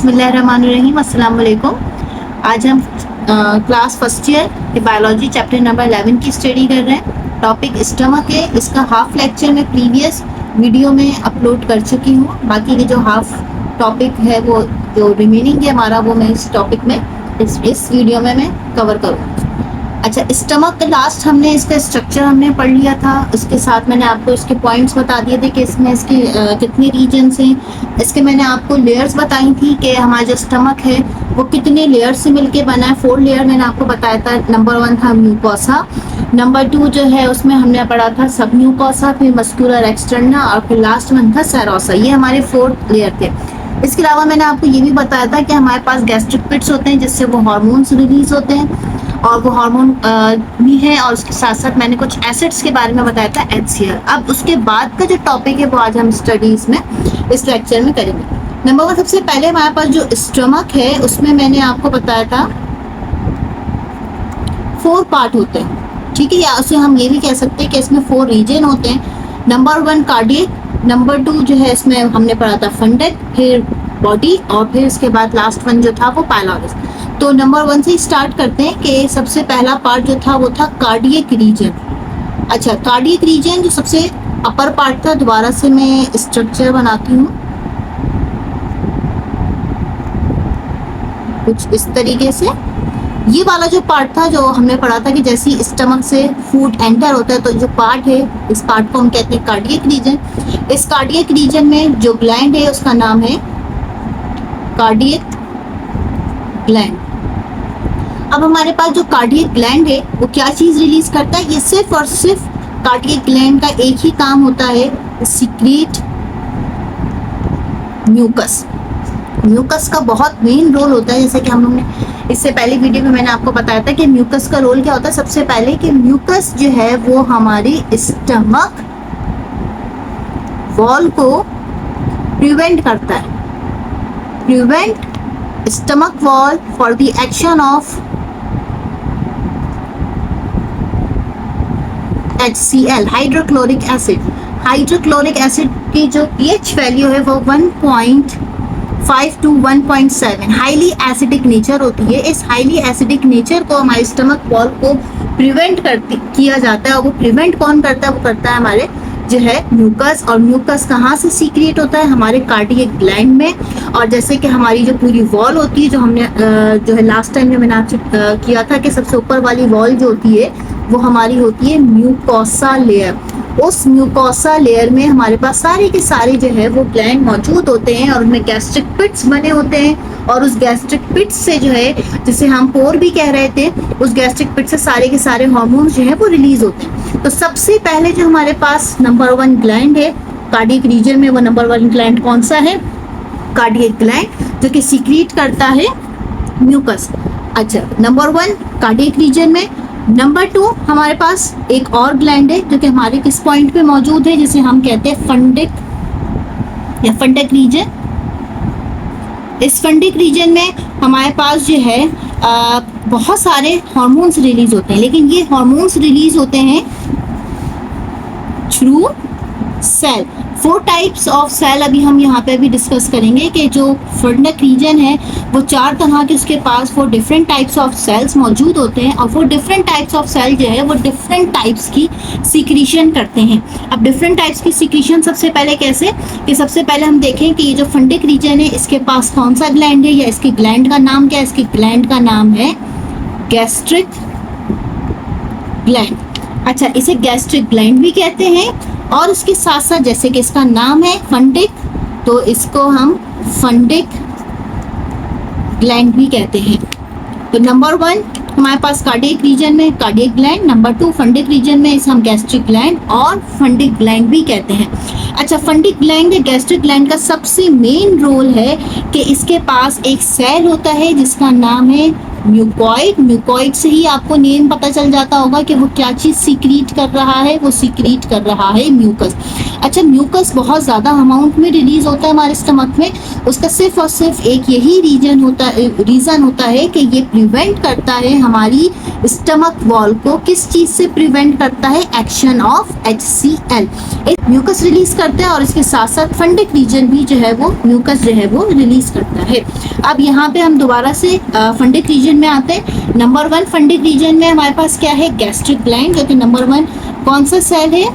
बिस्मिल्लाहिर्रहमानिर्रहीम, अस्सलाम वालेकुम। आज हम क्लास फर्स्ट ईयर के बायोलॉजी चैप्टर नंबर 11 की स्टडी कर रहे हैं। टॉपिक स्टमक है। इसका हाफ लेक्चर मैं प्रीवियस वीडियो में अपलोड कर चुकी हूँ। बाकी के जो हाफ टॉपिक है वो जो रिमेनिंग है हमारा, वो मैं इस टॉपिक में इस वीडियो में मैं कवर करूँ। अच्छा, स्टमक का लास्ट हमने इसका स्ट्रक्चर हमने पढ़ लिया था। उसके साथ मैंने आपको इसके पॉइंट्स बता दिए थे कि इसमें इसके कितने रीजन्स हैं। इसके मैंने आपको लेयर्स बताई थी कि हमारा जो स्टमक है वो कितने लेयर से मिलके बना है। 4 लेयर मैंने आपको बताया था। नंबर 1 था म्यूकोसा, नंबर 2 जो है उसमें हमने पढ़ा था सब म्यूकोसा, फिर मस्कुलर एक्सटर्ना और फिर लास्ट 1 था सेरोसा। ये हमारे 4 लेयर थे। इसके अलावा मैंने आपको ये भी बताया था कि हमारे पास गैस्ट्रिक पिट्स होते हैं जिससे वो हार्मोन्स रिलीज होते हैं और वो हार्मोन भी है, और उसके साथ साथ मैंने कुछ एसिड्स के बारे में बताया था HCl। अब उसके बाद का जो टॉपिक है वो आज हम स्टडीज में इस लेक्चर में करेंगे। नंबर 1, सबसे पहले हमारे पास जो स्टमक है उसमें मैंने आपको बताया था 4 पार्ट होते हैं, ठीक है, या उसे हम ये भी कह सकते हैं कि इसमें 4 रीजन होते हैं। नंबर 1 कार्डियक, नंबर 2 जो है इसमें हमने पढ़ा था फंडक, फिर बॉडी, और फिर इसके बाद लास्ट 1 जो था वो पाइलोरिस। तो नंबर 1 से स्टार्ट करते हैं कि सबसे पहला पार्ट जो था वो था कार्डियक रीजन। अच्छा, कार्डियक रीजन जो सबसे अपर पार्ट था, दोबारा से मैं स्ट्रक्चर बनाती हूँ कुछ इस तरीके से। ये वाला जो पार्ट था जो हमने पढ़ा था कि जैसे ही स्टमक से फूड एंटर होता है तो जो पार्ट है इस पार्ट को हम कहते हैं कार्डियक रीजन। इस कार्डियक रीजन में जो ग्लैंड है उसका नाम है कार्डियक ग्लैंड। अब हमारे पास जो कार्डियक ग्लैंड है वो क्या चीज रिलीज करता है? ये सिर्फ और सिर्फ कार्डियक ग्लैंड का एक ही काम होता है, सीक्रेट म्यूकस। म्यूकस का बहुत मेन रोल होता है, जैसे कि हम लोग ने इससे पहले वीडियो में मैंने आपको बताया था कि म्यूकस का रोल क्या होता है। सबसे पहले कि म्यूकस जो है वो हमारी स्टमक वॉल को प्रिवेंट करता है, prevent stomach wall for the action of HCl, hydrochloric acid. Hydrochloric acid की जो pH वैल्यू है वो 1.5 to 1.7 हाईली एसिडिक नेचर होती है। इस हाईली एसिडिक नेचर को हमारे स्टमक वॉल को प्रिवेंट किया जाता है, और वो प्रिवेंट कौन करता है? वो करता है हमारे जो है म्यूकस। और म्यूकस कहाँ से सीक्रेट होता है? हमारे कार्डियक ग्लैंड में। और जैसे कि हमारी जो पूरी वॉल होती है, जो हमने जो है लास्ट टाइम में मैंने आपसे किया था कि सबसे ऊपर वाली वॉल जो होती है वो हमारी होती है म्यूकोसा लेयर। उस म्यूकोसा लेयर में हमारे पास सारे के सारे जो है वो ग्लैंड मौजूद होते हैं और उनमें गैस्ट्रिक पिट्स बने होते हैं। और उस गैस्ट्रिक पिट्स से जो है, जिसे हम पोर भी कह रहे थे, उस गैस्ट्रिक पिट से सारे के सारे हार्मोन्स जो है वो रिलीज होते हैं। तो सबसे पहले जो हमारे पास नंबर 1 ग्लैंड है कार्डियक रीजन में, वो नंबर 1 ग्लैंड कौन सा है? कार्डियक ग्लैंड, जो कि सीक्रेट करता है म्यूकस। अच्छा, नंबर 1 कार्डियक रीजन में। नंबर 2 हमारे पास एक और ग्लैंड है जो कि हमारे किस पॉइंट पे मौजूद है, जिसे हम कहते हैं फंडिक या फंडक रीजन। इस फंडिक रीजन में हमारे पास जो है बहुत सारे हार्मोन्स रिलीज होते हैं, लेकिन ये हार्मोन्स रिलीज होते हैं through cell. 4 types of cell अभी हम यहाँ पे भी डिस्कस करेंगे कि जो फंडक रीजन है वो 4 तरह के उसके पास 4 डिफरेंट टाइप्स ऑफ सेल्स मौजूद होते हैं, और 4 डिफरेंट टाइप्स ऑफ सेल जो है वो डिफरेंट टाइप्स की सीक्रेशन करते हैं। अब डिफरेंट टाइप्स की सीक्रेशन सबसे पहले कैसे, कि सबसे पहले हम देखें कि ये जो फंडिक रीजन है इसके पास कौन सा ग्लैंड है, या इसके ग्लैंड का नाम क्या है? इसके ग्लैंड का नाम है गैस्ट्रिक ग्लैंड। अच्छा, इसे गैस्ट्रिक ग्लैंड भी कहते हैं, और इसके साथ साथ जैसे कि इसका नाम है फंडिक, तो इसको हम फंडिक ग्लैंड भी कहते हैं। तो नंबर 1 हमारे पास कार्डियक रीजन में cardiac gland, number 2 fundic region में इसे हम गैस्ट्रिक ग्लैंड और फंडिक ग्लैंड भी कहते हैं। अच्छा, फंडिक ग्लैंड या गैस्ट्रिक ग्लैंड का सबसे मेन रोल है कि इसके पास एक सेल होता है जिसका नाम है म्यूकॉइड, म्यूकॉइड से ही आपको नेम पता चल जाता होगा कि वो क्या चीज सीक्रेट कर रहा है, वो सीक्रेट कर रहा है म्यूकस। अच्छा, म्यूकस बहुत ज्यादा अमाउंट में रिलीज होता है हमारे स्टमक में, उसका सिर्फ और सिर्फ एक यही रीजन होता है, रीजन होता है कि ये प्रिवेंट करता है हमारी स्टमक वॉल को, किस चीज से प्रिवेंट करता है, action of HCl। Mucus release करता है और इसके साथ साथ फंडिक रीजन भी जो है वो म्यूकस जो है वो रिलीज करता है। अब यहाँ पे हम दोबारा से फंडिक रीजन में आते हैं। नंबर 1 फंडिक रीजन में हमारे पास क्या है, गैस्ट्रिक ग्लैंड, जो कि नंबर 1 कौन सा सेल है,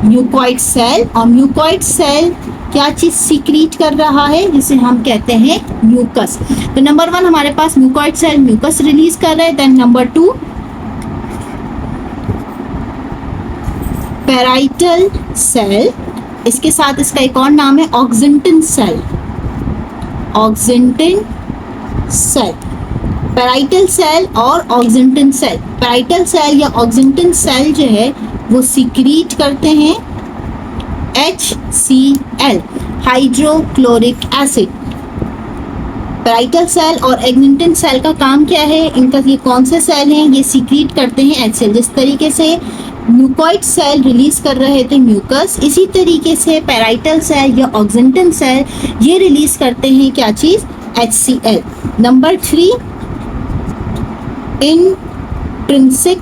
म्यूकॉइड सेल। और म्यूकॉइड सेल क्या चीज सीक्रेट कर रहा है, जिसे हम कहते हैं म्यूकस। तो नंबर 1 हमारे पास म्यूकॉइड सेल म्यूकस रिलीज कर रहा है। देन नंबर 2 पैराइटल सेल, इसके साथ इसका एक और नाम है ऑक्सिंटिन सेल, ऑक्सिंटिन सेल। पैराइटल सेल और ऑक्सिंटिन सेल, पैराइटल सेल या ऑक्सिंटिन सेल जो है वो सीक्रेट करते हैं HCl, hydrochloric acid. Parietal cell और ऑक्सिंटिन सेल का काम क्या है, इनका ये कौन से सेल हैं, ये सीक्रेट करते हैं HCl। जिस तरीके से म्यूकॉइड सेल रिलीज कर रहे थे म्यूकस, इसी तरीके से पैराइटल सेल या ऑक्सिंटिन सेल ये रिलीज करते हैं क्या चीज, HCl। Number 3 intrinsic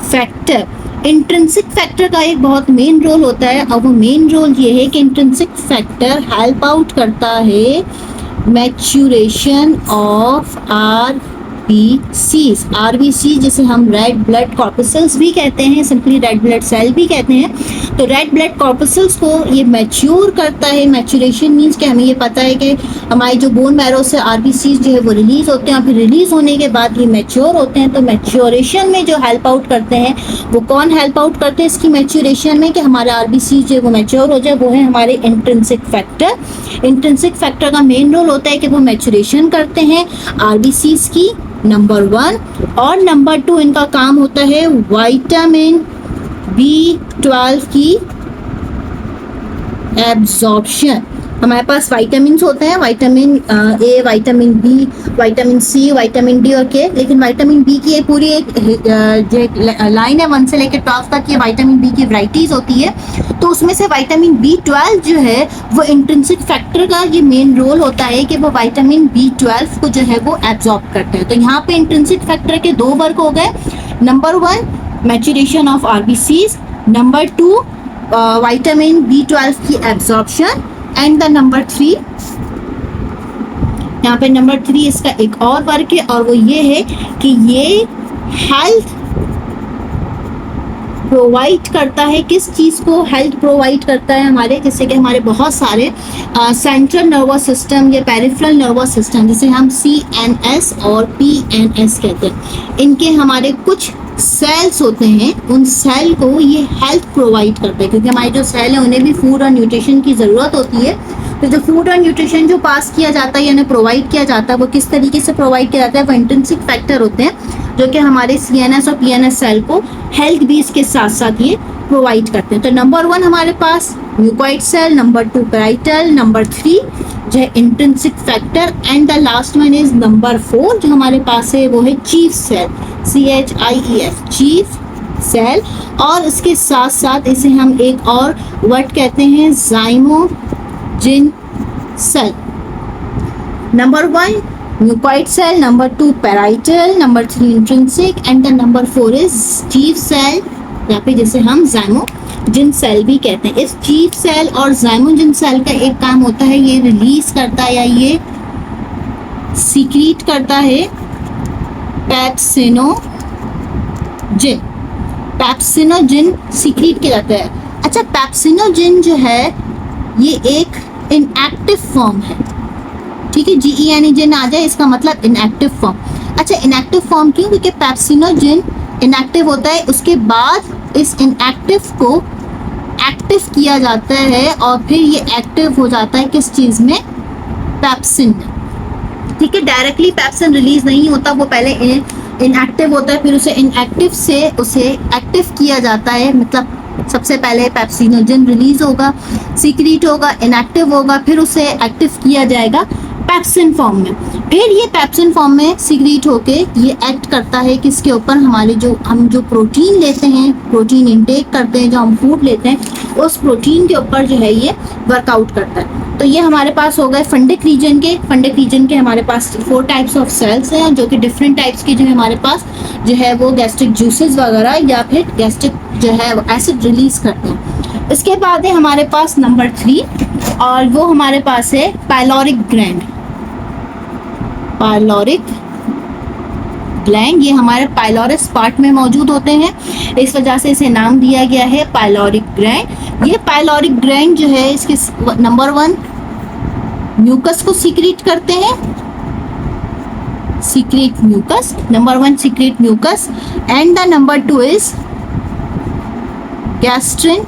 factor. Intrinsic factor का एक बहुत मेन रोल होता है, और वो मेन रोल ये है कि इंट्रिंसिक फैक्टर हेल्प आउट करता है मैच्योरेशन ऑफ RBCs, RBC जिसे हम रेड ब्लड कॉर्पसल्स भी कहते हैं, सिंपली रेड ब्लड सेल भी कहते हैं। तो रेड ब्लड कॉर्पसल्स को ये मैच्योर करता है। मैच्योरेशन मीन्स कि हमें ये पता है कि हमारे जो बोन मैरो से RBCs जो है वो रिलीज होते हैं, फिर रिलीज होने के बाद ये मैच्योर होते हैं। तो मैच्योरेशन में जो हेल्प आउट करते हैं वो कौन हेल्प आउट करते हैं इसकी मैच्योरेशन में, कि हमारे RBC जो है वो मैच्योर हो जाए, वो है हमारे इंट्रिंसिक फैक्टर। इंट्रिंसिक फैक्टर का मेन रोल होता है कि वो मैच्योरेशन करते हैं RBCs की, नंबर 1। और नंबर 2 इनका काम होता है विटामिन B12 की एब्जॉर्प्शन। हमारे पास विटामिन्स होते हैं, vitamin A, vitamin B, vitamin C, vitamin D और K, लेकिन विटामिन B की पूरी एक लाइन है 1 से लेकर 12 तक, ये विटामिन B की वैरायटीज होती है। तो उसमें से विटामिन B12 जो है वो इंट्रिंसिक फैक्टर का ये मेन रोल होता है कि वो विटामिन B12 को जो है वो एब्जॉर्ब करता है। तो यहाँ पे इंट्रिंसिक फैक्टर के 2 वर्क हो गए, number 1 maturation of RBCs, number 2 vitamin B12 की एब्जॉर्प्शन, एंड द नंबर 3, यहाँ पे नंबर 3 इसका एक और वर्क है, और वो ये है कि ये हेल्थ प्रोवाइड करता है, किस चीज़ को हेल्थ प्रोवाइड करता है हमारे, जैसे कि हमारे बहुत सारे सेंट्रल नर्वस सिस्टम या पेरिफेरल नर्वस सिस्टम, जिसे हम CNS और PNS कहते हैं, इनके हमारे कुछ सेल्स होते हैं, उन सेल को ये हेल्थ प्रोवाइड करते हैं, क्योंकि हमारे जो सेल हैं उन्हें भी फूड और न्यूट्रिशन की ज़रूरत होती है। तो जो फूड और न्यूट्रिशन जो पास किया जाता है यानी प्रोवाइड किया जाता है, वो किस तरीके से प्रोवाइड किया जाता है, वो इंट्रिंसिक फैक्टर होते हैं जो कि हमारे CNS और PNS सेल को हेल्थ भी इसके साथ साथ ये प्रोवाइड करते हैं। तो नंबर 1 हमारे पास mucoid cell, number 2 parietal, number 3 जो है intrinsic factor, and the last one is number 4 जो हमारे पास है वो है chief cell, CHIEF, chief cell. और इसके साथ साथ इसे हम एक और वर्ड कहते हैं zymogen cell. Number 1 mucoid cell, number 2 parietal, number 3 intrinsic, and the number 4 is chief cell, या फिर जिसे हम जाइमोजिन सेल भी कहते हैं। इस चीफ सेल और जाइमोजिन सेल का एक काम होता है, ये रिलीज करता है या ये सीक्रेट करता है पैप्सिनोजिन, पैप्सिनोजिन सीक्रेट किया जाता है। अच्छा, पैप्सिनोजिन जो है ये एक इनएक्टिव फॉर्म है, ठीक है, GEN आ जाए इसका मतलब इनएक्टिव फॉर्म। अच्छा, इनएक्टिव फॉर्म क्यों, क्योंकि पैप्सिनोजिन इनएक्टिव होता है, उसके बाद इस इनएक्टिव को एक्टिव किया जाता है और फिर ये एक्टिव हो जाता है किस चीज़ में, पैप्सिन में, ठीक है। डायरेक्टली पैप्सिन रिलीज नहीं होता, वो पहले इनएक्टिव होता है, फिर उसे इनएक्टिव से उसे एक्टिव किया जाता है, मतलब सबसे पहले पैप्सिनोजिन रिलीज होगा, सीक्रेट होगा, इनएक्टिव होगा, फिर उसे एक्टिव किया जाएगा पेप्सिन फॉर्म में। फिर ये पेप्सिन फॉर्म में सीक्रेट होके ये एक्ट करता है किसके ऊपर, हमारे जो हम जो प्रोटीन लेते हैं, प्रोटीन इनटेक करते हैं, जो हम फूड लेते हैं, उस प्रोटीन के ऊपर जो है ये वर्कआउट करता है। तो ये हमारे पास हो गए फंडिक रीजन के। फंडिक रीजन के हमारे पास 4 टाइप्स ऑफ सेल्स हैं, जो कि डिफरेंट टाइप्स की जो है हमारे पास जो है वो गैस्ट्रिक जूसेस वगैरह या फिर गैस्ट्रिक जो है एसिड रिलीज करते हैं। इसके बाद है हमारे पास नंबर 3, और वो हमारे पास है पाइलोरिक ग्लैंड। पाइलोरिक ग्लैंड ये हमारे पाइलोरस पार्ट में मौजूद होते हैं, इस वजह से इसे नाम दिया गया है पाइलोरिक ग्लैंड। ये पाइलोरिक ग्लैंड जो है इसके नंबर 1 म्यूकस को सीक्रेट करते हैं, secrete mucus, number 1 secrete mucus, and the number 2 is gastrin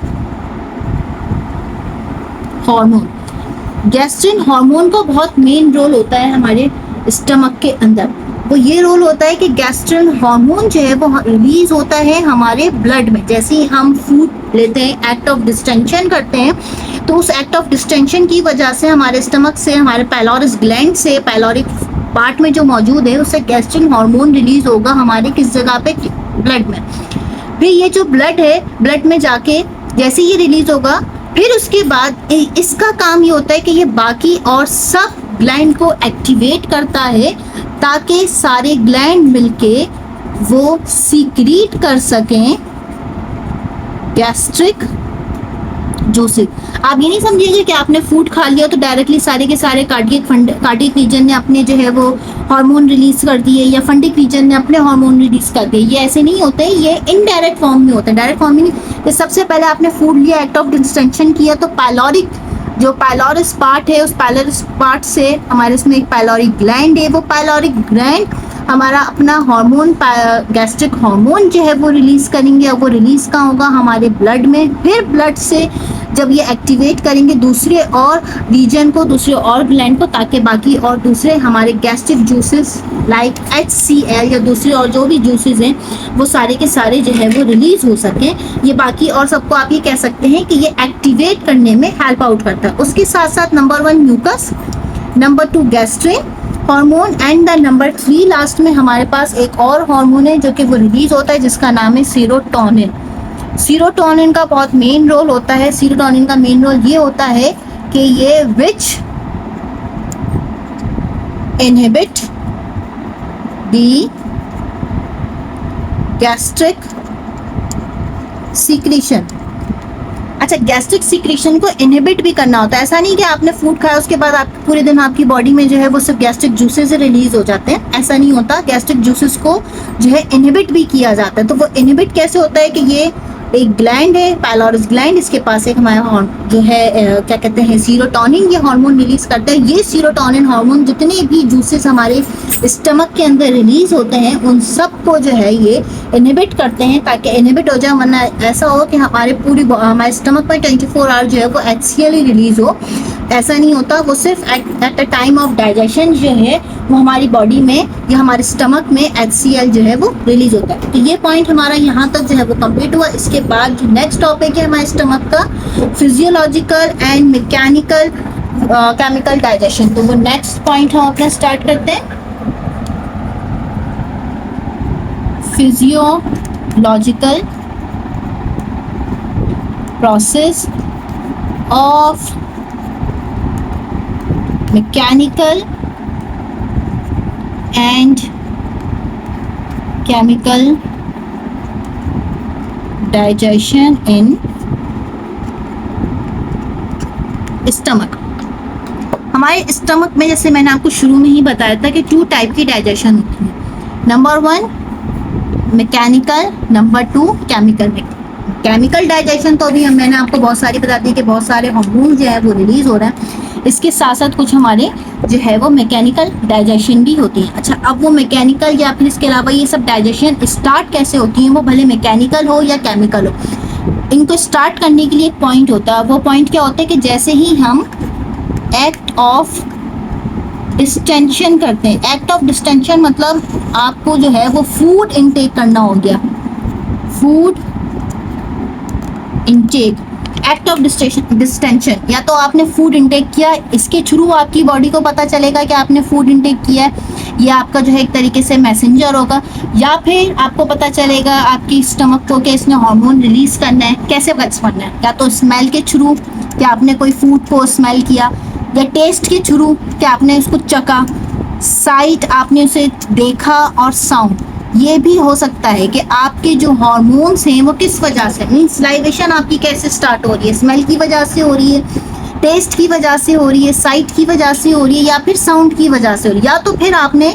hormone. Gastrin hormone का बहुत मेन रोल होता है हमारे स्टमक के अंदर। वो ये रोल होता है कि गैस्ट्रिन हार्मोन जो है वो रिलीज होता है हमारे ब्लड में। जैसे ही हम फूड लेते हैं, एक्ट ऑफ डिस्टेंशन करते हैं, तो उस एक्ट ऑफ डिस्टेंशन की वजह से हमारे स्टमक से, हमारे पाइलोरस ग्लैंड से, पाइलोरिक पार्ट में जो मौजूद है उससे गैस्ट्रिन हार्मोन रिलीज होगा हमारे किस जगह पे, ब्लड में। फिर ये जो ब्लड है, ब्लड में जाके जैसे ये रिलीज होगा, फिर उसके बाद इसका काम ये होता है कि ये बाकी और सब ग्लैंड को एक्टिवेट करता है ताकि सारे ग्लैंड मिलके वो सीक्रेट कर सकें गैस्ट्रिक जूसेस। आप ये नहीं समझिएगा कि आपने फूड खा लिया तो डायरेक्टली सारे के सारे कार्डियक रीजन ने अपने जो है वो हार्मोन रिलीज कर दिए, या फंडिक रीजन ने अपने हार्मोन रिलीज कर दिए। ये ऐसे नहीं होते, ये इनडायरेक्ट फॉर्म में होता है। डायरेक्ट फॉर्म में नहीं, सबसे पहले आपने फूड लिया, एक्ट ऑफ डिस्टेंशन किया, तो पाइलोरिक जो पाइलोरस पार्ट है, उस पाइलोरस पार्ट से हमारे इसमें एक पाइलोरिक ग्लैंड है, वो पाइलोरिक ग्लैंड हमारा अपना हार्मोन, गैस्ट्रिक हार्मोन जो है वो रिलीज करेंगे, और वो रिलीज कहाँ होगा, हमारे ब्लड में। फिर ब्लड से जब ये एक्टिवेट करेंगे दूसरे और रीजन को, दूसरे और ग्लैंड को, ताकि बाकी और दूसरे हमारे गैस्ट्रिक जूसेस लाइक HCl या दूसरे और जो भी जूसेस हैं वो सारे के सारे जो है वो रिलीज हो सके। ये बाकी और सबको आप ये कह सकते हैं कि ये एक्टिवेट करने में हेल्प आउट करता है। उसके साथ साथ number 1 mucus, number 2 gastrin hormone, and the number 3 last में हमारे पास एक और हार्मोन है जो कि वो रिलीज होता है, जिसका नाम है सीरोटोनिन। सीरोटोनिन का बहुत मेन रोल होता है। सीरोटोनिन का मेन रोल ये होता है कि ये which inhibit the gastric secretion. अच्छा, गैस्ट्रिक सीक्रेशन को इनहिबिट भी करना होता है। ऐसा नहीं कि आपने फूड खाया उसके बाद आप पूरे दिन आपकी बॉडी में जो है वो सिर्फ गैस्ट्रिक जूसेस रिलीज हो जाते हैं, ऐसा नहीं होता। गैस्ट्रिक जूसेस को जो है इनहिबिट भी किया जाता है। तो वो इनहिबिट कैसे होता है कि ये एक ग्लैंड है, पाइलोरस ग्लैंड, इसके पास एक हमारा जो है क्या कहते हैं सीरोटोनिन, ये हार्मोन रिलीज करता है। ये सीरोटोनिन हार्मोन जितने भी जूसेस हमारे स्टमक के अंदर रिलीज होते हैं उन सब को जो है ये इनहिबिट करते हैं, ताकि इनहिबिट हो जाए। वरना ऐसा हो कि हमारे हमारे स्टमक में 24 आवर जो है वो HCl ही रिलीज हो, ऐसा नहीं होता। वो सिर्फ at the time of digestion जो है वो हमारी बॉडी में या हमारे स्टमक में HCl जो है वो रिलीज होता है। तो ये पॉइंट हमारा यहाँ तक जो है वो कंप्लीट हुआ। इसके बाद जो नेक्स्ट टॉपिक है हमारे स्टमक का, physiological and mechanical chemical digestion. तो वो नेक्स्ट पॉइंट हम अपना स्टार्ट करते हैं। Physiological process of mechanical and chemical digestion in stomach. हमारे स्टमक में, जैसे मैंने आपको शुरू में ही बताया था कि 2 टाइप की डाइजेशन होती है। Number 1 mechanical, number 2 chemical. Chemical digestion तो अभी मैंने आपको बहुत सारी बता दी कि बहुत सारे हार्मोन जो है वो रिलीज हो रहे हैं। इसके साथ साथ कुछ हमारे जो है वो मैकेनिकल डाइजेशन भी होती है। अच्छा, अब वो मैकेनिकल या फिर इसके अलावा ये सब डाइजेशन स्टार्ट कैसे होती है, वो भले मैकेनिकल हो या केमिकल हो, इनको स्टार्ट करने के लिए एक पॉइंट होता है। वो पॉइंट क्या होता है कि जैसे ही हम एक्ट ऑफ डिस्टेंशन करते हैं। एक्ट ऑफ डिस्टेंशन मतलब आपको जो है वो फूड इनटेक करना हो गया, food intake. Act of distension, या तो आपने फूड इंटेक किया, इसके थ्रू आपकी बॉडी को पता चलेगा कि आपने फूड इंटेक किया है, ये आपका जो है एक तरीके से मैसेंजर होगा। या फिर आपको पता चलेगा आपकी स्टमक को कि इसने हार्मोन रिलीज करना है। कैसे करना है? या तो स्मेल के थ्रू कि आपने कोई फूड को स्मेल किया, या टेस्ट के थ्रू कि आपने उसको चखा, साइट आपने उसे देखा, और साउंड ये भी हो सकता है कि आपके जो हार्मोन्स हैं वो किस वजह से, मीन्स लाइवेशन आपकी कैसे स्टार्ट हो रही है, स्मेल की वजह से हो रही है, टेस्ट की वजह से हो रही है, साइट की वजह से हो रही है, या फिर साउंड की वजह से हो रही है, या तो फिर आपने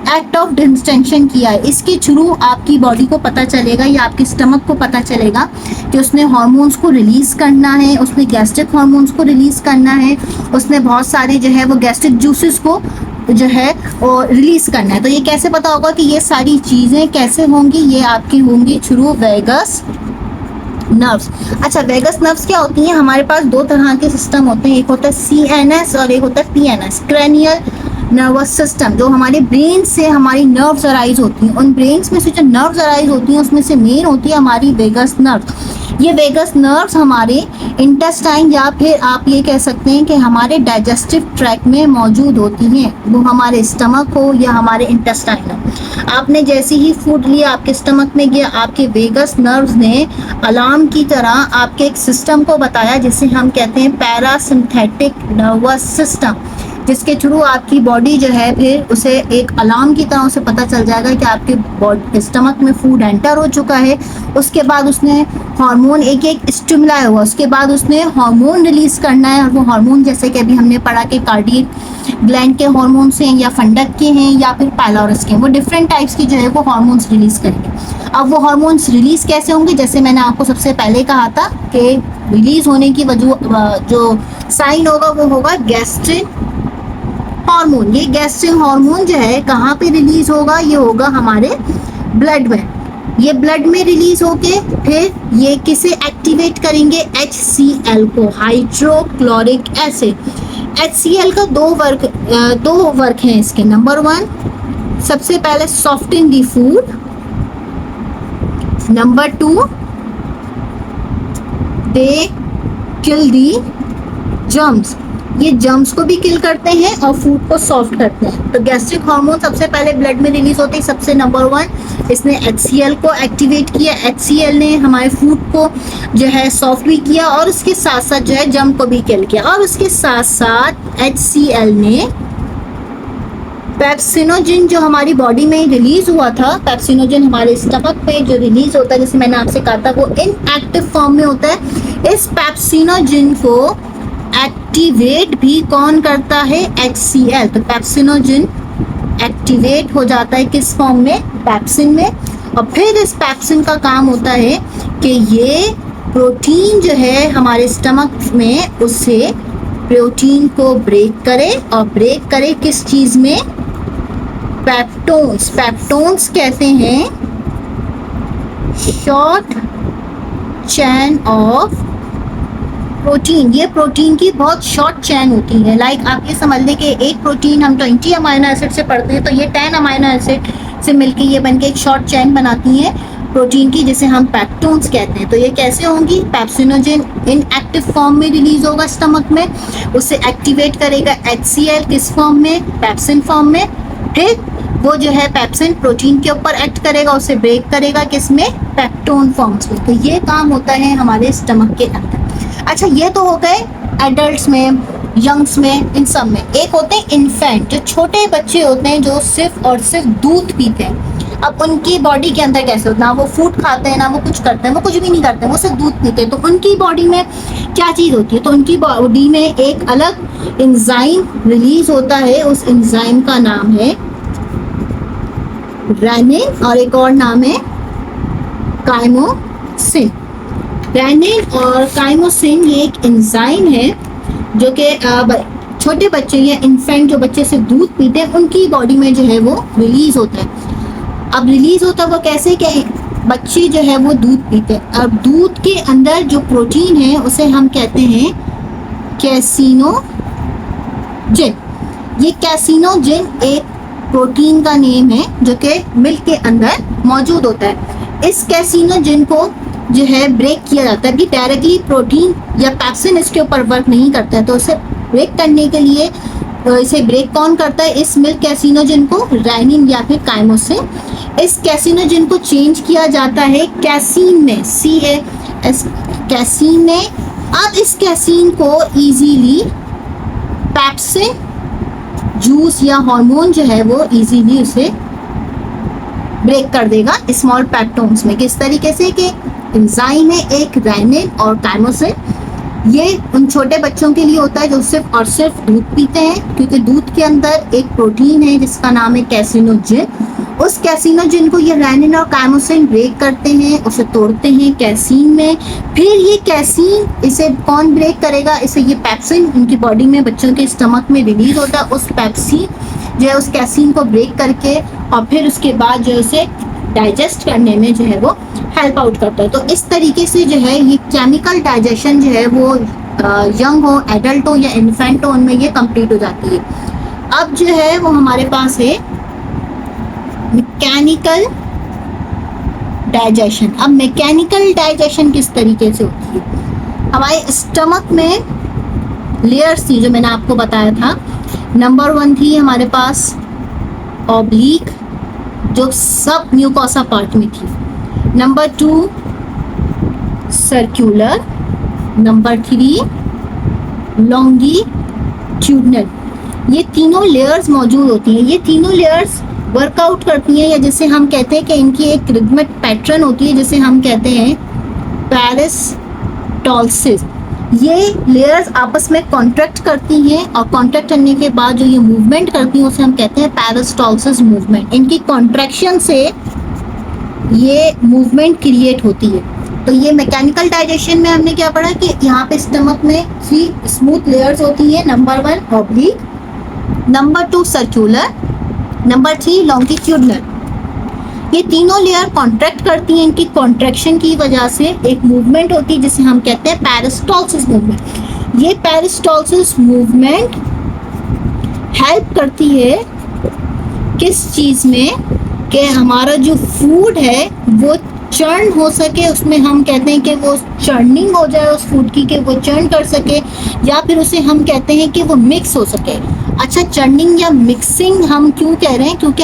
एक्ट ऑफ डिस्टेंशन किया है। इसके थ्रू आपकी बॉडी को पता चलेगा या आपके स्टमक को पता चलेगा कि उसने हार्मोन्स को रिलीज करना है, उसने गैस्ट्रिक हार्मोन्स को रिलीज करना है, उसने बहुत सारे जो है वो गैस्ट्रिक जूसेस को जो है वो रिलीज करना है। तो ये कैसे पता होगा कि ये सारी चीज़ें कैसे होंगी? ये आपकी होंगी थ्रू वेगस नर्व्स। अच्छा, वेगस नर्व्स क्या होती हैं? हमारे पास दो तरह के सिस्टम होते हैं, एक होता है CNS और एक होता है PNS, क्रैनियल नर्वस सिस्टम। जो हमारे ब्रेन से हमारी नर्व्स अराइज होती हैं, उन ब्रेन्स में से जो नर्व्स अराइज होती हैं उसमें से मेन होती है हमारी वेगस नर्व्स। ये वेगस नर्व्स हमारे इंटेस्टाइन, या फिर आप ये कह सकते हैं कि हमारे डाइजेस्टिव ट्रैक में मौजूद होती हैं। वो हमारे स्टमक हो या हमारे इंटेस्टाइन हो, आपने जैसे ही फूड लिया आपके स्टमक में गया, आपके वेगस नर्व्स ने अलार्म की तरह आपके एक सिस्टम को बताया जिसे हम कहते हैं पैरासिम्पैथिक नर्वस सिस्टम, जिसके थ्रू आपकी बॉडी जो है फिर उसे एक अलार्म की तरह उसे पता चल जाएगा कि आपके बॉडी स्टमक में फूड एंटर हो चुका है। उसके बाद उसने हार्मोन एक एक स्टिमुलाई हुआ, उसके बाद उसने हार्मोन रिलीज करना है, और वो हार्मोन जैसे कि अभी हमने पढ़ा कि कार्डियक ग्लैंड के हार्मोन्स हैं या फंडक के हैं या फिर पायलोरस के, वो डिफरेंट टाइप्स की जो है वो हार्मोन्स रिलीज करेंगे। अब वो हार्मोन्स रिलीज कैसे होंगे? जैसे मैंने आपको सबसे पहले कहा था कि रिलीज होने की वजह जो साइन होगा वो होगा गैस्ट्रिक हार्मोन। ये गैस्ट्रिक हार्मोन जो है कहाँ पे रिलीज होगा? ये होगा हमारे ब्लड में। ये ब्लड में रिलीज होके फिर ये किसे एक्टिवेट करेंगे? HCl को, हाइड्रोक्लोरिक एसिड। HCl का दो वर्क हैं इसके। नंबर 1, सबसे पहले सॉफ्टन दी फूड। नंबर 2, दे किल दी जर्म्स। ये जर्म्स को भी किल करते हैं और फूड को सॉफ्ट करते हैं। तो गैस्ट्रिक हार्मोन सबसे पहले ब्लड में रिलीज होते हैं। सबसे नंबर 1 इसने HCl को एक्टिवेट किया, HCl ने हमारे फूड को जो है सॉफ्ट भी किया और उसके साथ साथ जो है जर्म को भी किल किया। और उसके साथ साथ HCl ने पेप्सिनोजन जो हमारी बॉडी में रिलीज हुआ था, पेप्सिनोजन हमारे स्टमक पे जो रिलीज होता है, जैसे मैंने आपसे कहा था वो इनएक्टिव फॉर्म में होता है। इस पेप्सिनोजन को एक्टिवेट भी कौन करता है? HCl। तो पेप्सिनोजन एक्टिवेट हो जाता है किस फॉर्म में? पेप्सिन में। और फिर इस पेप्सिन का काम होता है कि ये प्रोटीन जो है हमारे स्टमक में, उससे प्रोटीन को ब्रेक करे, और ब्रेक करे किस चीज में? पेप्टोन्स। पेप्टोन्स कहते हैं शॉर्ट चैन ऑफ प्रोटीन। ये प्रोटीन की बहुत शॉर्ट चैन होती है। लाइक आप ये समझ लें कि एक प्रोटीन हम 20 अमाइनो एसिड से पढ़ते हैं, तो ये 10 अमाइनो एसिड से मिलके ये बनके एक शॉर्ट चैन बनाती हैं प्रोटीन की, जिसे हम पेप्टोन्स कहते हैं। तो ये कैसे होंगी? पेप्सिनोजन इनएक्टिव फॉर्म में रिलीज होगा स्टमक में, उसे एक्टिवेट करेगा HCl किस फॉर्म में? पेप्सिन फॉर्म में। फिर वो जो है पेप्सिन प्रोटीन के ऊपर एक्ट करेगा, उसे ब्रेक करेगा किस में? पेप्टोन फॉर्म्स में। तो ये काम होता है हमारे स्टमक के अंदर। अच्छा, ये तो हो गए एडल्ट्स में, यंग्स में, इन सब में। एक होते हैं इन्फेंट, जो छोटे बच्चे होते हैं जो सिर्फ और सिर्फ दूध पीते हैं। अब उनकी बॉडी के अंदर कैसे होता है? ना वो फूड खाते हैं, ना वो कुछ करते हैं, वो कुछ भी नहीं करते हैं, वो सिर्फ दूध पीते हैं। तो उनकी बॉडी में क्या चीज़ होती है? तो उनकी बॉडी में एक अलग एंजाइम रिलीज होता है। उस एंजाइम का नाम है रेनिन, और एक और नाम है काइमोसिन। रेनिन और काइमोसिन ये एक एंजाइम है जो कि छोटे बच्चे या इन्फेंट जो बच्चे से दूध पीते हैं उनकी बॉडी में जो है वो रिलीज होता है। अब रिलीज होता है वो कैसे? कि बच्चे जो है वो दूध पीते हैं। अब दूध के अंदर जो प्रोटीन है उसे हम कहते हैं कैसिनोजिन। ये कैसिनोजिन एक प्रोटीन का नेम है जो कि मिल्क के अंदर मौजूद होता है। इस कैसिनोजिन को जो है ब्रेक किया जाता है कि डायरेक्टली प्रोटीन या पैप्सिन इसके ऊपर वर्क नहीं करता है, तो उसे ब्रेक करने के लिए इसे ब्रेक कौन करता है, इस मिल्क कैसिनोजिन को राइनिन या फिर काइमोसिन। इस कैसिनोजिन को चेंज किया जाता है कैसीन में, CAS कैसीन में। अब इस कैसीन को इजीली पैप्सिन जूस या हार्मोन जो है वो इजीली उसे ब्रेक कर देगा स्मॉल पेप्टोन्स में। किस तरीके से कि एंजाइम है एक राइनिन और काइमोसिन, ये उन छोटे बच्चों के लिए होता है जो सिर्फ और सिर्फ दूध पीते हैं, क्योंकि दूध के अंदर एक प्रोटीन है जिसका नाम है कैसिनोजिन। उस कैसिनोजिन को ये राइनिन और काइमोसिन ब्रेक करते हैं, उसे तोड़ते हैं कैसीन में। फिर ये कैसीन इसे कौन ब्रेक करेगा, इसे ये पैप्सिन उनकी बॉडी में बच्चों के स्टमक में रिलीज होता है, उस पैप्सिन जो है उस कैसीन को ब्रेक करके और फिर उसके बाद जो है उसे डाइजेस्ट करने में जो है वो हेल्प आउट करता है। तो इस तरीके से जो है ये केमिकल डाइजेशन जो है वो यंग हो, एडल्ट हो या इन्फेंट हो, उनमें ये कंप्लीट हो जाती है। अब जो है वो हमारे पास है मैकेनिकल डाइजेशन। अब मैकेनिकल डाइजेशन किस तरीके से होती है, हमारे स्टमक में लेयर्स थी जो मैंने आपको बताया था। नंबर 1 थी हमारे पास ऑब्लिक, जो सब म्यूकोसा पार्ट में थी। Number 2 circular, number 3 longitudinal. ये तीनों लेयर्स मौजूद होती हैं। ये तीनों लेयर्स वर्कआउट करती हैं, या जैसे हम कहते हैं कि इनकी एक रिदमिक पैटर्न होती है, जिसे हम कहते हैं पेरिस्टाल्सिस। ये लेयर्स आपस में कॉन्ट्रैक्ट करती हैं और कॉन्ट्रैक्ट करने के बाद जो ये मूवमेंट करती हैं उसे हम कहते हैं पेरिस्टाल्सिस मूवमेंट। इनकी कॉन्ट्रैक्शन से ये मूवमेंट क्रिएट होती है। तो ये मैकेनिकल डाइजेशन में हमने क्या पढ़ा कि यहाँ पे स्टमक में 3 स्मूथ लेयर्स होती है। Number 1 oblique, number 2 circular, number 3 longitudinal. ये तीनों लेयर कॉन्ट्रैक्ट करती हैं, इनकी कॉन्ट्रैक्शन की वजह से एक मूवमेंट होती है जिसे हम कहते हैं पेरिस्टाल्सिस मूवमेंट। ये पेरिस्टाल्सिस मूवमेंट हेल्प करती है किस चीज़ में, कि हमारा जो फूड है वो चर्न हो सके, उसमें हम कहते हैं कि वो चर्निंग हो जाए उस फूड की, कि वो चर्न कर सके, या फिर उसे हम कहते हैं कि वो मिक्स हो सके। अच्छा, चर्निंग या मिक्सिंग हम क्यों कह रहे हैं, क्योंकि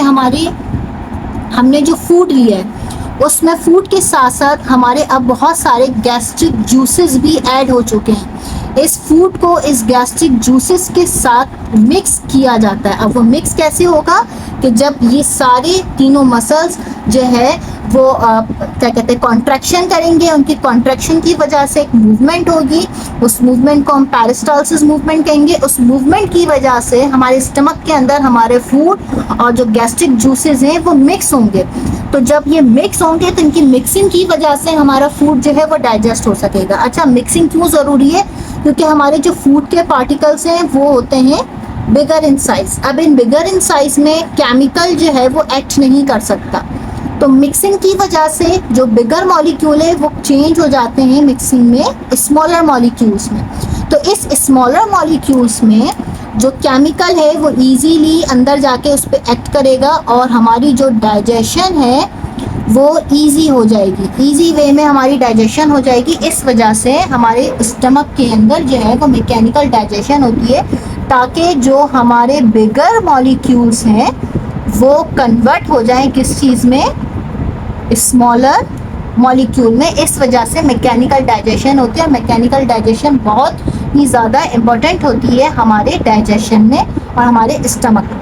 हमने जो फूड लिया है उसमें फूड के साथ साथ हमारे अब बहुत सारे गैस्ट्रिक जूसेस भी ऐड हो चुके हैं। इस फूड को इस गैस्ट्रिक जूसेस के साथ मिक्स किया जाता है। अब वो मिक्स कैसे होगा कि जब ये सारे तीनों मसल्स जो है वो क्या कहते हैं कॉन्ट्रैक्शन करेंगे, उनकी कॉन्ट्रैक्शन की वजह से एक मूवमेंट होगी, उस मूवमेंट को हम पेरिस्टाल्सिस मूवमेंट कहेंगे। उस मूवमेंट की वजह से हमारे स्टमक के अंदर हमारे फूड और जो गैस्ट्रिक जूसेस हैं वो मिक्स होंगे। तो जब ये मिक्स होंगे तो इनकी मिक्सिंग की वजह से हमारा फूड जो है वो डाइजेस्ट हो सकेगा। अच्छा, मिक्सिंग क्यों ज़रूरी है, क्योंकि हमारे जो फूड के पार्टिकल्स हैं वो होते हैं बिगर इन साइज। अब इन बिगर इन साइज में केमिकल जो है वो एक्ट नहीं कर सकता, तो मिक्सिंग की वजह से जो बिगर मॉलिक्यूल है वो चेंज हो जाते हैं मिक्सिंग में स्मॉलर मॉलिक्यूल्स में। तो इस स्मॉलर मॉलिक्यूल्स में जो केमिकल है वो इजीली अंदर जाके उस पर एक्ट करेगा और हमारी जो डाइजेशन है वो इजी हो जाएगी, इजी वे में हमारी डाइजेशन हो जाएगी। इस वजह से हमारे स्टमक के अंदर जो है वो मैकेनिकल डाइजेशन होती है, ताकि जो हमारे बिगर मॉलिक्यूल्स हैं वो कन्वर्ट हो जाएं किस चीज़ में, स्मॉलर मॉलिक्यूल में। इस वजह से मैकेनिकल डाइजेशन होती है और मैकेनिकल डाइजेशन बहुत ही ज़्यादा इम्पोर्टेंट होती है हमारे डाइजेशन में और हमारे स्टमक में।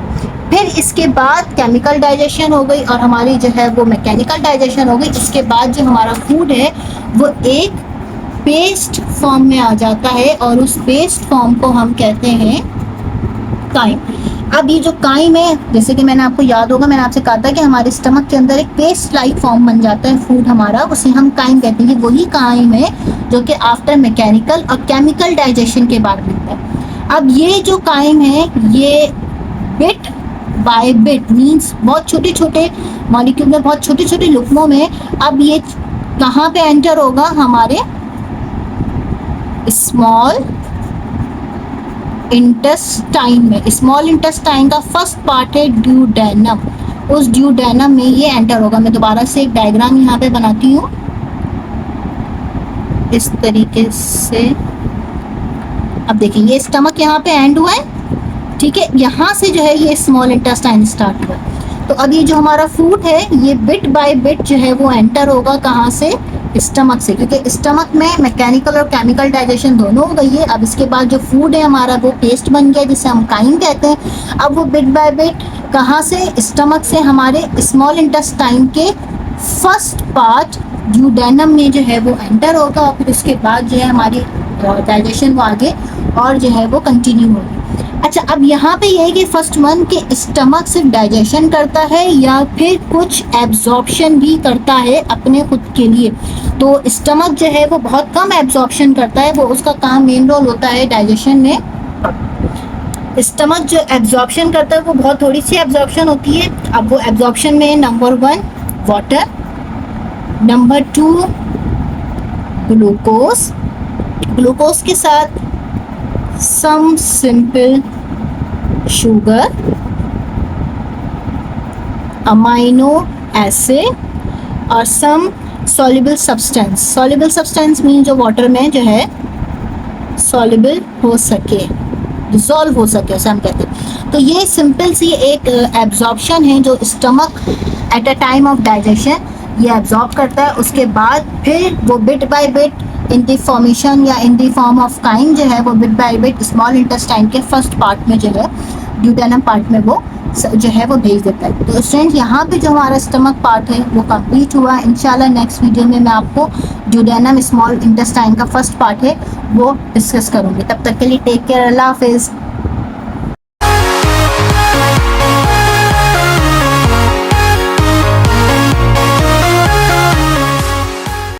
फिर इसके बाद केमिकल डाइजेशन हो गई और हमारी जो है वो मैकेनिकल डाइजेशन हो गई। इसके बाद जो हमारा फूड है वो एक पेस्ट फॉर्म में आ जाता है और उस पेस्ट फॉर्म को हम कहते हैं काइम। अब ये जो काइम है, जैसे कि मैंने आपको याद होगा, मैंने आपसे कहा था कि हमारे स्टमक के अंदर एक पेस्ट लाइक फॉर्म बन जाता है फूड हमारा, उसे हम काइम कहते हैं। वही काइम है जो कि आफ्टर मैकेनिकल और केमिकल डाइजेशन के बाद मिलता है। अब ये जो काइम है ये बिट बाय बिट मीन्स बहुत छोटे छोटे मॉलिक्यूल में, बहुत छोटे छोटे लुकमों में, अब ये कहाँ पे एंटर होगा, हमारे स्मॉल इंटेस्टाइन में। स्मॉल इंटेस्टाइन का फर्स्ट पार्ट है ड्यूडेनम, उस ड्यूडेनम में ये एंटर होगा। मैं दोबारा से एक डायग्राम यहाँ पे बनाती हूँ। इस तरीके से। अब देखिए ये स्टमक यहाँ पे एंड हुआ है, ठीक है, यहाँ से जो है ये स्मॉल इंटेस्टाइन स्टार्ट हुआ। तो अब ये जो हमारा फूड है ये बिट बाय बिट जो है वो एंटर होगा कहाँ से, स्टमक से, क्योंकि स्टमक में मैकेनिकल और केमिकल डाइजेशन दोनों हो गई है। अब इसके बाद जो फूड है हमारा वो पेस्ट बन गया जिसे हम काइम कहते हैं। अब वो बिट बाय बिट कहाँ से, स्टमक से हमारे स्मॉल इंटेस्टाइन के फर्स्ट पार्ट ड्यूडेनम में जो है वो एंटर होगा, और फिर उसके बाद जो है हमारी डाइजेशन वो आगे और जो है वो कंटिन्यू होगी। अच्छा, अब यहाँ पे ये है कि फर्स्ट वन के स्टमक सिर्फ डाइजेशन करता है या फिर कुछ एब्जॉर्प्शन भी करता है अपने खुद के लिए। तो स्टमक जो है वो बहुत कम एब्जॉर्प्शन करता है, वो उसका काम मेन रोल होता है डाइजेशन में। स्टमक जो एब्जॉर्प्शन करता है वो बहुत थोड़ी सी एब्जॉर्प्शन होती है। अब वो एब्जॉर्प्शन में number 1 water, number 2 glucose, glucose के साथ some simple sugar, amino acid और some soluble substance। soluble substance mean जो वाटर में जो है soluble हो सके, डिसॉल्व हो सके, उसे हम कहते हैं। तो ये सिंपल सी एक एब्जॉर्प्शन है जो stomach at a time of digestion ये एब्जॉर्ब करता है। उसके बाद फिर वो bit by bit in the formation या इन दी फॉर्म ऑफ काइम जो है वो bit by bit small intestine के फर्स्ट पार्ट में जो है ड्यूडेनम पार्ट में वो जो है वो भेज देता है। तो स्टूडेंट यहाँ पे जो हमारा स्टमक पार्ट है वो कंप्लीट हुआ। इंशाल्लाह नेक्स्ट वीडियो में मैं आपको ड्यूडेनम स्मॉल इंटेस्टाइन का फर्स्ट पार्ट है वो डिस्कस करूँगी। तब तक के लिए टेक केयर, अल्लाह हाफिज़।